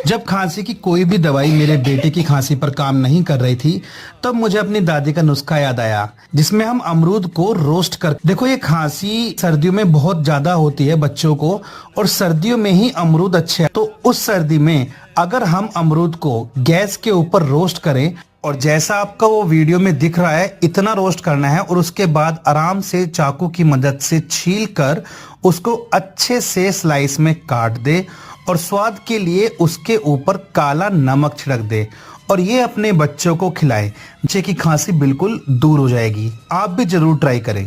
जब खांसी की कोई भी दवाई मेरे बेटे की खांसी पर काम नहीं कर रही थी, तब मुझे अपनी दादी का नुस्खा याद आया, जिसमें हम अमरूद को रोस्ट कर। देखो, ये खांसी सर्दियों में बहुत ज्यादा होती है बच्चों को, और सर्दियों में ही अमरूद अच्छे हैं। तो उस सर्दी में अगर हम अमरूद को गैस के ऊपर रोस्ट करें, और जैसा आपका वो वीडियो में दिख रहा है, इतना रोस्ट करना है, और उसके बाद आराम से चाकू की मदद से छील कर उसको अच्छे से स्लाइस में काट दे, और स्वाद के लिए उसके ऊपर काला नमक छिड़क दे, और ये अपने बच्चों को खिलाए। बच्चे की खांसी बिल्कुल दूर हो जाएगी। आप भी जरूर ट्राई करें।